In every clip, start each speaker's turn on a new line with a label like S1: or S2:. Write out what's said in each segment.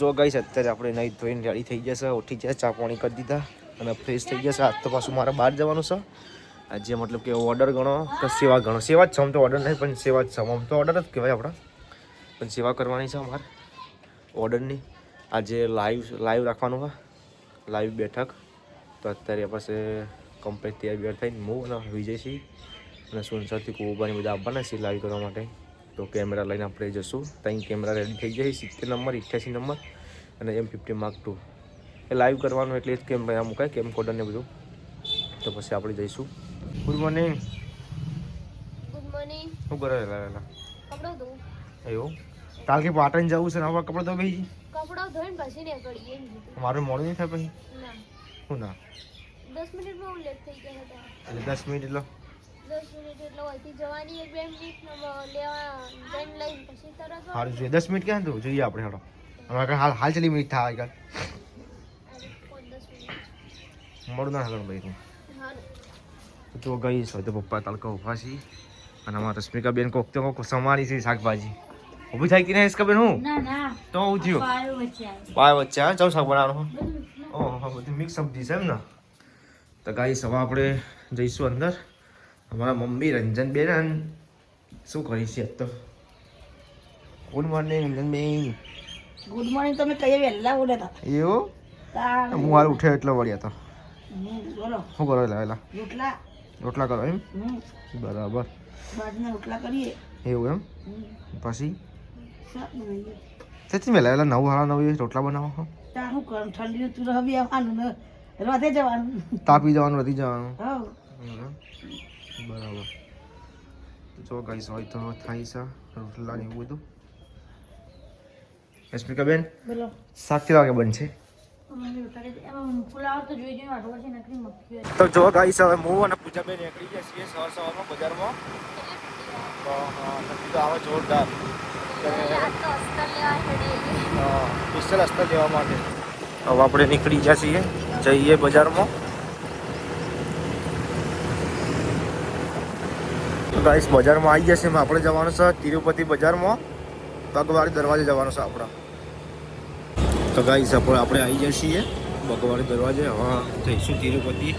S1: જો ગાઈસ અત્યારે આપણે નહીં ધોઈને રેડી થઈ જશે, ઉઠી જશે, ચા પાણી કરી દીધા અને ફ્રેશ થઈ જશે. આજ તો પાછું મારે બહાર જવાનું છે આજે, મતલબ કે ઓર્ડર ગણો કે સેવા ગણો. સેવા જ છે આમ તો, ઓર્ડર નહીં પણ સેવા જ છે આમ તો. ઓર્ડર જ કહેવાય આપણા, પણ સેવા કરવાની છે અમારે ઓર્ડરની. આજે લાઈવ રાખવાનું હોય, લાઈવ બેઠક. તો અત્યારે પાસે કમ્પ્લીટ તૈયાર થઈને હું અને વિજયસિંહ અને સુનસરથી કુબાની બધા આવવાના છે લાઈવ કરવા માટે. તો કેમેરા લઈને આપણે જઈશું. ત્યાં કેમેરા રેડી થઈ જાય 70 નંબર, 88 નંબર અને M50 Mark II એ લાઈવ કરવાનું. એટલે જ કેમ મુકાય કેમ કોડર ને બધું. તો પછી આપણે જઈશું. Good morning.
S2: Good morning.
S1: શું કરે વેલા?
S2: કપડાં ધોઉં.
S1: એવું? કાલ કે પાટણ જવું છે ને હવે કપડાં તો ભાઈ?
S2: કપડાં ધોઈને પછી નીકળીએ.
S1: મારું મોડું નહીં થાય પછી?
S2: ના.
S1: શું ના?
S2: 10 મિનિટમાં લેટ થઈ ગયા હતા.
S1: એટલે 10 મિનિટ એટલે
S2: 10 મિનિટ એટલે અહીંથી જવાની 1-2 મિનિટ લેવા જઈને લઈને પછી તરત
S1: સારું જોઈએ. 10 મિનિટ ક્યાં તું જોઈએ આપણે હેડો. અમારે હાલ ચલી મિનિટ થાય કાલ
S2: 5-10 મિનિટ
S1: મોડું ના હાલ ભાઈ તું. તો ગઈ હોય તો પપ્પા તાલકા ઉભા છીએ અને અમારા રશ્મિકા બેન કોક તો કોક સમારી છે શાકભાજી. ઊભી થાય કે નહીં રશ્મિકા બેન? હું
S2: ના ના
S1: તો હું થયું પાય વચ્ચે હા ચાલ શાક બનાવવાનું. ઓહો બધું મિક્સ સબ્જી છે એમ ને. તો ગાઈ સવા આપણે જઈશું અંદર. અમારા મમ્મી રંજન બેન શું કરી છે તો? ગુડ મોર્નિંગ રંજન બેન.
S2: Good morning. તમે કઈ વહેલા ઉઠ્યા હતા?
S1: એવું? હું હાલ ઉઠ્યો એટલે વળ્યા તો.
S2: બોલો
S1: શું કરો લાવેલા?
S2: રોટલા
S1: કરો એમ? બરાબર.
S2: બાજના રોટલા કરીએ.
S1: એવું એમ? પછી તેથી મેં લાવેલા 9:30 રોટલા બનાવો.
S2: શું કરું? ઠંડી તું હવે આવવાનું ને રાતે જવાનું,
S1: તાપી જવાનું, વધી જવાનું.
S2: હા
S1: બરાબર. જો ગાઈસ હોય તો થાય છે રોટલા ને એવું બધું. રશ્મિકા બેન
S2: બોલો.
S1: 7 કેટલા વાગે બનશે? તો જો ગાઈસ હવે હું અને પૂજાબેન નીકળી ગયા છીએ સવારમાં બજારમાં. તો આવે જોરદાર સ્પેશિયલ અસ્તર લેવા માટે. હવે આપણે નીકળી ગયા છીએ, જઈએ બજારમાં. ગાઈસ બજારમાં આવી જશે. આપણે જવાનું છે તિરુપતિ બજારમાં, બગવાડી દરવાજે જવાનું છે આપણા. તો ગાઈસ આપણે આવી જઈએ છીએ બગવાડી દરવાજે. હવે જઈશું તિરુપતિ.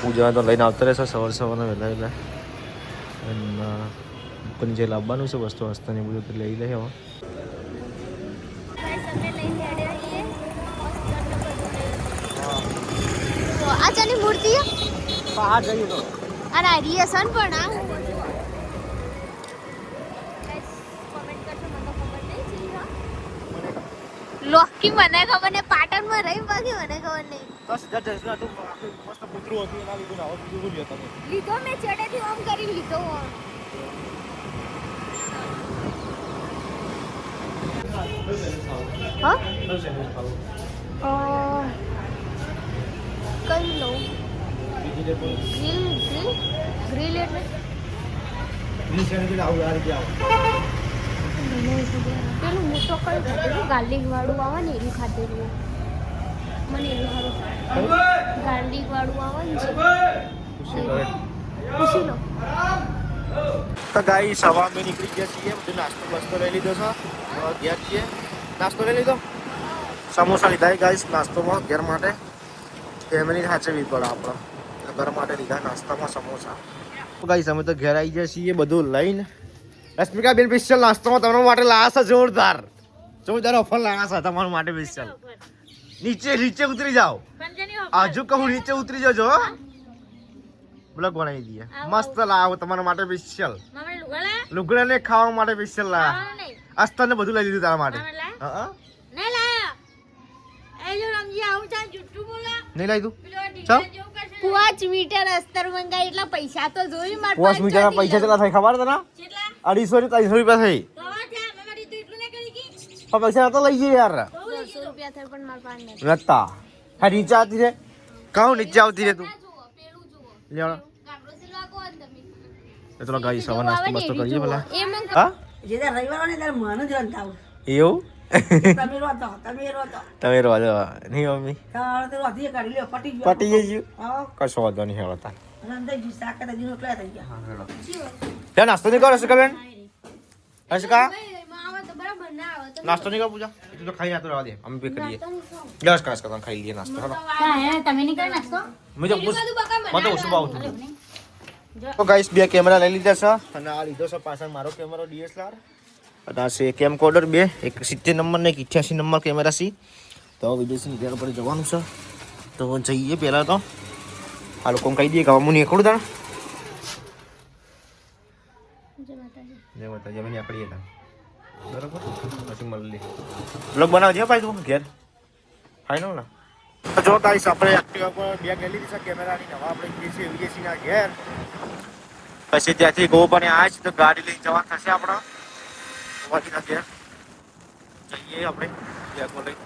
S1: પૂજા તો લઈને આવતા રહેશે સવારના વહેલા અને દુકાન જે લાવવાનું છે વસ્તુ વસ્તુને બધું તો લઈ લે. હવે
S2: આચાની મૂર્તિ
S1: બહાર જઈએ તો
S2: અને રિયસન પણ આ લોકી મને ખબર ને પાટણમાં રહી બાકી મને ખબર નહીં.
S1: 10,000 તું મસ્ત પુત્રું હતું એના લીધું ના બીજું શું લ્યો તમે?
S2: લીધો મેં ચડેથી ઓમ કરી લીધો. હા કઈ લઉં? ગ્રીલ એટલે પેલું હું તો કયું ખાધેલું ગાર્લિક વાળું આવે ને એનું ખાધેલું. મને એવું સારું ગાર્લિક વાળું આવે ને પૂછી લો.
S1: તો ગાઈ સવા મેં નીકળી ગયા છીએ. બધું નાસ્તો બસ્તો લઈ લીધો છે. ઘેર છીએ. નાસ્તો લઈ લીધો. સમોસા લીધા ગાઈસ નાસ્તોમાં ઘેર માટે. ફેમિલી સાચવવી પડે આપણે. ઘર માટે લીધા નાસ્તામાં સમોસા. ગાઈસ અમે તો ઘેર આવી ગયા છીએ બધું લઈને. રશ્મિકા બેન સ્પેશિયલ નાસ્તામાં તમારા માટે લાયા છે જોરદાર ઓફર લાયા છે તમારા માટે સ્પેશિયલ. નીચે ઉતરી જાઓ. હજુ કહું નીચે ઉતરી જજો. બ્લોગ બનાવી દઈએ. મસ્ત લાવો તમારા માટે સ્પેશિયલ. લુગડા ને ખાવા માટે સ્પેશિયલ લાયા. અસ્તર ને બધું લઈ લીધું તારા માટે. નહીં લાવી તું?
S2: 5 મીટર અસ્તર મંગાઈ એટલા પૈસા તો જોઈ માર
S1: 5 મીટર પૈસા કેટલા થાય ખબર તને? 250 થી 300 રૂપિયા થઈ. પૈસા તો લઈ જઈએ યાર.
S2: 200 રૂપિયા થાય પણ માર પાસે નથી.
S1: નતા હા નીચે આવતી રે. કહું નીચે આવતી રે તું. લેવાનો એ તો ગાઈ સવા નાસ્તો બસ્તો કરીએ ભલા. હા
S2: જે રવિવાર ને તાર મન જ રંતાવ
S1: એવું
S2: તમે રોતો
S1: તમે રોજો નહીં મમ્મી
S2: તાર તો રોતી કાઢી લ્યો પટી
S1: ગયું. કશો વાંધો નહીં હેડો તાર.
S2: રંદાઈ જી સાકર જી નોકલા થઈ ગયા.
S1: ત્યાં નાસ્તો નહીં કરો શું બેન? હર્ષિકા
S2: આવે તો બરાબર ના આવે તો
S1: નાસ્તો નહીં કર પૂજા તું તો ખાઈ નાતો રહેવા દે અમે બે કરીએ કસ તમે ખાઈ લઈએ નાસ્તો હેડો
S3: તમે નહીં કરો નાસ્તો
S1: મેં તો મને તો ઓછું ભાવતું તો ગાઈસ બે કેમેરા લઈ લીધા છે અને આ લીધો છે પાછળ મારો કેમેરો DSLR અને આ છે કેમકોર્ડર બે એક 70 નંબર ને એક 88 નંબર કેમેરા છે તો વિદેશી ઘેર પર જવાનું છે તો જઈએ પહેલાં તો આ લોકોને કહી દઈએ કે હું નીકળું તાણ જય માતાજી અમે નીકળીએ તાણ બરાબર પછી મળી બ્લોગ બનાવજે ભાઈ તું ઘેર ફાઈનલ ને જો ગાઈસ આપણે એક્ટિવા પર બે ગઈ લીધી છે કેમેરાની નવા આપણે વિદેશીના ઘેર પછી ત્યાંથી ગોપાને આ છે તો ગાડી લઈને જવા થશે આપણો વાડીના ઘેર જઈએ આપણે બેગો લઈ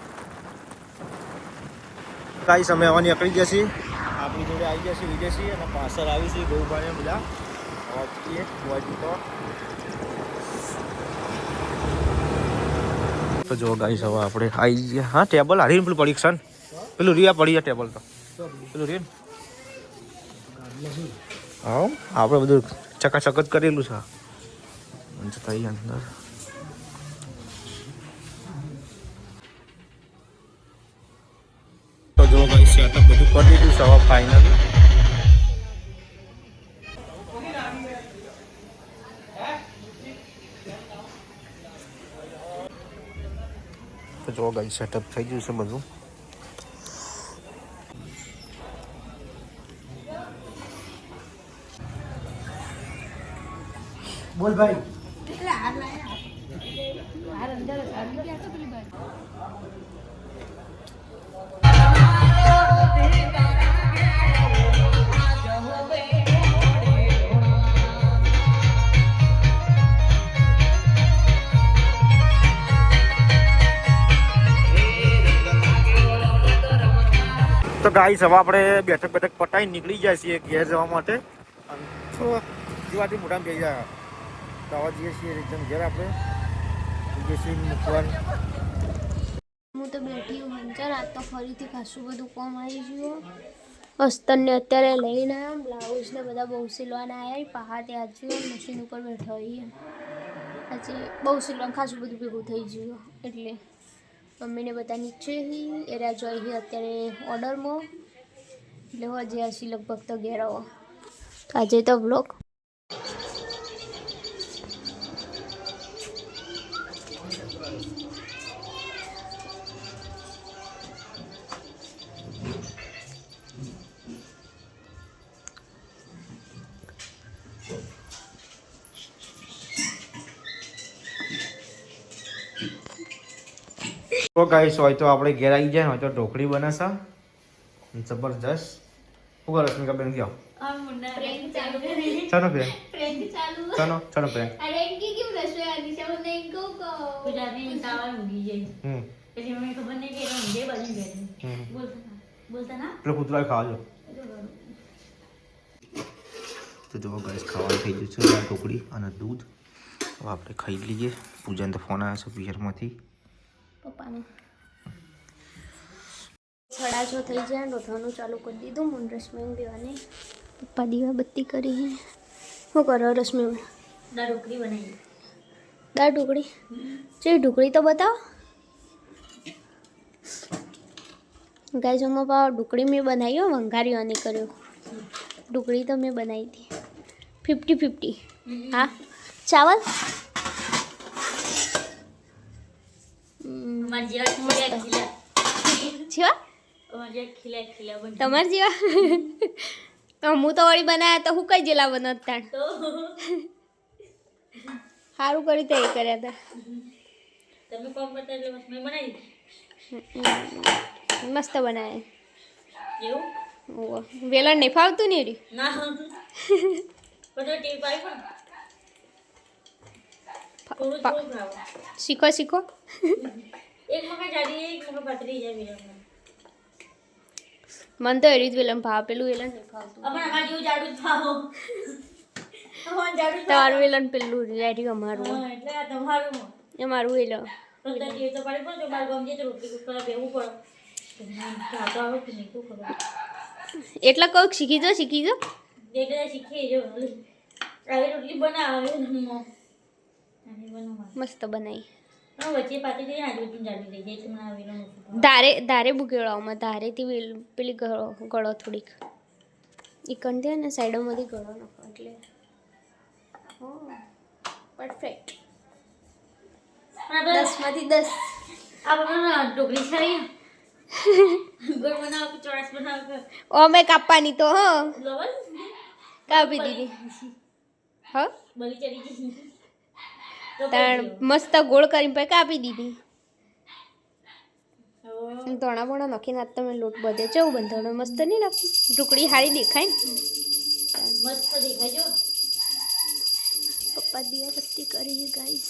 S1: ગાઈસ અમે હવે નીકળી જશે આપણી જોડે આવી જશે વિદેશી અને પાછળ આવી છે ગોપાને બધા વાડીએ વાડી તો જો ગાઈસ હવે આપણે આવી ગયા હા ટેબલ હારીને પેલું પરીક્ષણ પેલું રિયા પડી જાય ટેબલ તો પેલું રિયન હા આપણે બધું ચકાચક જ કરેલું છે થઈ અંદર તો જો ભાઈ સેટઅપ બધું કરી દીધું છે હવે ફાઇનલી તો જો ગાઈ સેટઅપ થઈ ગયું છે બધું બોલ ભાઈ તો ગાઈસ હવે આપણે બેઠક પટાઈ નીકળી જાય છીએ ઘેર જવા માટે જીવાથી મોટા થઈ જાય તો આવા જઈએ છીએ એકદમ ઘેર આપણે જઈએ મૂકવાનું
S2: હું તો બેઠી હું હંચર આજ તો ફરીથી ખાસું બધું કામ આવી ગયું અસ્તરને અત્યારે લઈને આવ્યા બ્લાઉઝ ને બધા બહુ સિલવાના આવ્યા પહાડે આજે મશીન ઉપર બેઠા હોઈએ આજે બહુ સિલવાનું ખાસું બધું ભેગું થઈ ગયું એટલે મમ્મીને બધા નીચે એરા જોઈ અત્યારે ઓર્ડરમાં એટલે હજી હજી લગભગ તો ઘેર આવો આજે તો બ્લોગ
S1: તો ગાઈસ હોય તો આપણે ઘેર આવી જાય હોય તો ઢોકળી બનાવશે જબરજસ્ત શું કરો સ્મિકા બેન કયો ચાલો ફ્રેન્ડ ચાલો ચાલો ફ્રેન્ડ પેલો કૂતરો ખાવા તો જો ગાઈસ ખાવાનું થઈ ગયું છે ઢોકળી અને દૂધ હવે આપણે ખાઈ લઈએ પૂજાને તો ફોન આવ્યો છે પિયરમાંથી
S2: પપ્પાને 6:30 થઈ જાય રોધવાનું ચાલુ કરી દીધું હું રસમેન દેવાની પપ્પા દીવા બત્તી કરી શું કરો રસમેન
S3: દાળ ઢોકળી બનાવી
S2: દાળ ઢોકળી જે ઢોકળી તો બતાવો ગાઈસ અમે ઢોકળી મેં બનાવી વંઘાર્યો અને કર્યો ઢોકળી તો મેં બનાવી હતી 50-50 હા ચાવલ તમારે જેવા હું તો વળી બનાવ્યા તો હું કઈ જેલા બનત તાણ સારું કરી તે કર્યા હતા
S3: તમે કોમ કરતા એટલે મેં બનાવી
S2: મસ્ત બનાવે
S3: એવું
S2: વેલણ નહીં ફાવતું ને રી
S3: ના ફોટો ટીવી પાઈ પણ થોડું થોડું ખાવ
S2: શીખો શીખો
S3: એક મકા જાડી એક મકા પાતળી જાય વિલન
S2: મન તો એરી જ વેલણ ભાવ પેલું વેલણ નહીં ફાવતું
S3: અમાર અમાર જેવું જાડું જ ખાઓ અમાર જાડું
S2: તમારું વેલણ પેલું રેડી અમારું
S3: હા એટલે આ તમારું
S2: એ મારું વેલણ
S3: ફક્ત ટીવી તો પાડી પણ બાર ગમ જે તો રોટલી કુકર બેવું પડે તો આવે કે નહીં તો ખબર
S2: એટલે કોઈક શીખી જો
S3: એટલે શીખી જો આવી રોટલી બનાવે અને બનાવ
S2: મસ્ત બનાવી.
S3: પણ વચ્ચે પાટી દઈએ આજુબાજુ જાડી થઈ જાય એટલે મને આવીને મૂકી
S2: ધારે બુકેળાઓમાં ધારેથી પેલી ગળો થોડીક એ કંઠે ને સાઈડોમાંથી ગળો નાખો એટલે પરફેક્ટ.
S3: પણ આપણે
S2: 10માંથી 10.
S3: આપણે ઢોકળી ખાઈએ ગોળ બનાવો કે ચોરસ બનાવો કે
S2: અમે કાપવાની તો
S3: લવલ
S2: કાપી દીધી
S3: બલી ચડી ગઈ તો
S2: તાણ મસ્ત ગોળ કરીને પછી કાપી દીધી. ધોણા બોણા નાખીને આજ તમે લોટ બધે ચવું બંધાણો મસ્ત નહીં લાગતું? ઢોકળી સારી દેખાય ને.
S3: મસ્ત દેખાય જો.
S2: પપ્પા દીવાબત્તી કરી ગાઈસ.